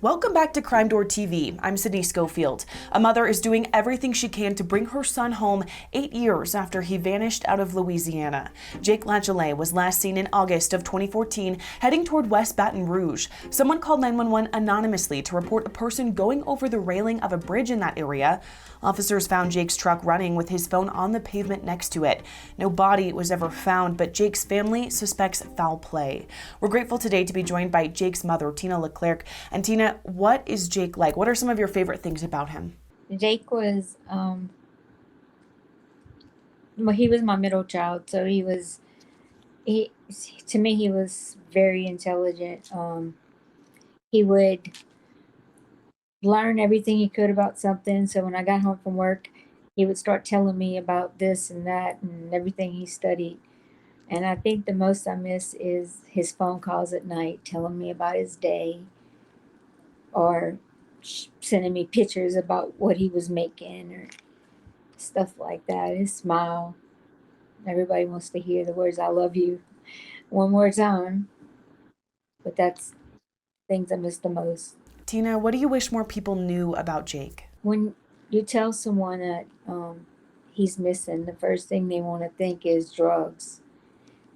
Welcome back to CrimeDoor TV. I'm Sydney Schofield. A mother is doing everything she can to bring her son home 8 years after he vanished out of Louisiana. Jake Latiolais was last seen in August of 2014 heading toward West Baton Rouge. Someone called 911 anonymously to report a person going over the railing of a bridge in that area. Officers found Jake's truck running with his phone on the pavement next to it. No body was ever found, but Jake's family suspects foul play. We're grateful today to be joined by Jake's mother, Tina LeClercq. And Tina, what is Jake like? What are some of your favorite things about him? Jake was, well, he was my middle child, so to me, he was very intelligent. He would learn everything he could about something. So when I got home from work, he would start telling me about this and that and everything he studied. And I think the most I miss is his phone calls at night telling me about his day or sending me pictures about what he was making or stuff like that. His smile. Everybody wants to hear the words "I love you" one more time, but that's things I miss the most. Tina, what do you wish more people knew about Jake? When you tell someone that he's missing, the first thing they want to think is drugs,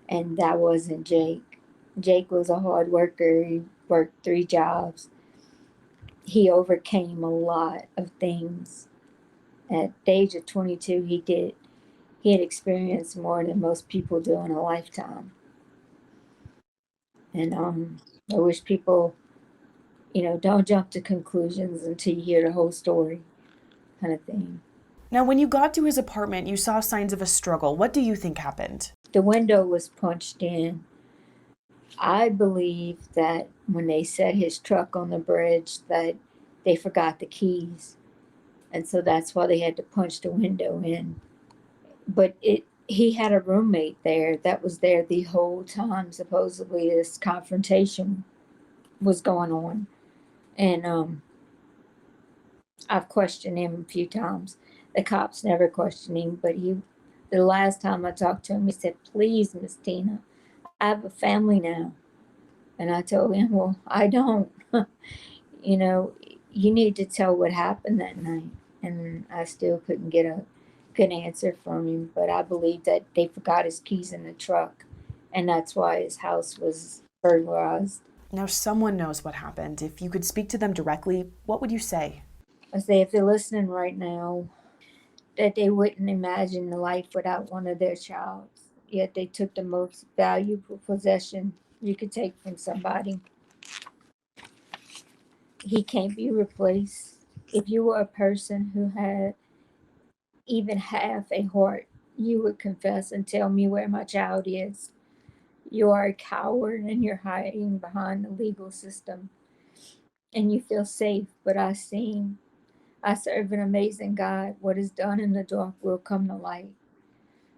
and that wasn't Jake. Jake was a hard worker. He worked 3 jobs. He overcame a lot of things. At the age of 22, he had experienced more than most people do in a lifetime. And I wish people, don't jump to conclusions until you hear the whole story, kind of thing. Now, when you got to his apartment, you saw signs of a struggle. What do you think happened? The window was punched in. I believe that when they set his truck on the bridge, that they forgot the keys, and so that's why they had to punch the window in. But he had a roommate there that was there the whole time. Supposedly, this confrontation was going on, and I've questioned him a few times. The cops never questioned him, but the last time I talked to him, he said, "Please, Miss Tina, I have a family now." And I told him, "Well, I don't. you know, you need to tell what happened that night." And I still couldn't get a good answer from him, but I believe that they forgot his keys in the truck, and that's why his house was burglarized. Now, someone knows what happened. If you could speak to them directly, what would you say? I say, if they're listening right now, that they wouldn't imagine a life without one of their child. Yet they took the most valuable possession you could take from somebody. He can't be replaced. If you were a person who had even half a heart, you would confess and tell me where my child is. You are a coward and you're hiding behind the legal system and you feel safe, but I serve an amazing God. What is done in the dark will come to light.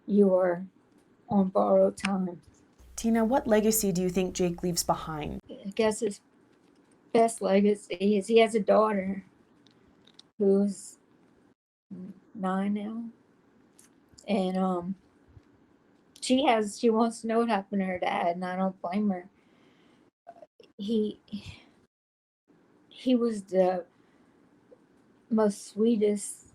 You are on borrowed time. Tina, what legacy do you think Jake leaves behind? I guess his best legacy is he has a daughter who's 9 now, and she wants to know what happened to her dad, and I don't blame her. He he was the most sweetest,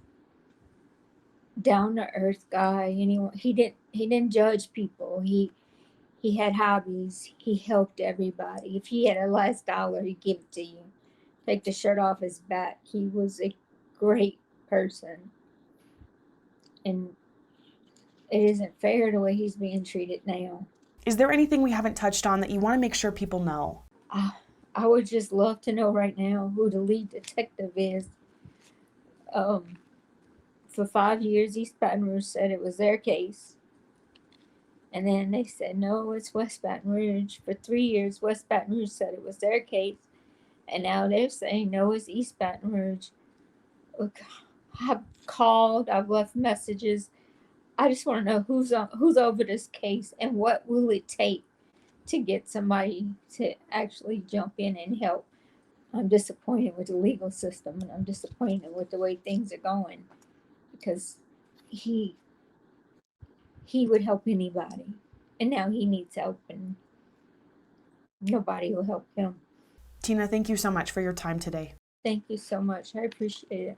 down to earth guy. Anyone he didn't judge people. He had hobbies. He helped everybody. If he had a last dollar, he'd give it to you. Take the shirt off his back. He was a great person, and it isn't fair the way he's being treated now. Is there anything we haven't touched on that you want to make sure people know? I, I would just love to know right now who the lead detective is. Um, for 5 years, East Baton Rouge said it was their case. And then they said, no, it's West Baton Rouge. For 3 years, West Baton Rouge said it was their case. And now they're saying, no, it's East Baton Rouge. Look, I've called, I've left messages. I just want to know who's over this case and what will it take to get somebody to actually jump in and help. I'm disappointed with the legal system and I'm disappointed with the way things are going because he he would help anybody. And now he needs help and nobody will help him. Tina, thank you so much for your time today. Thank you so much. I appreciate it.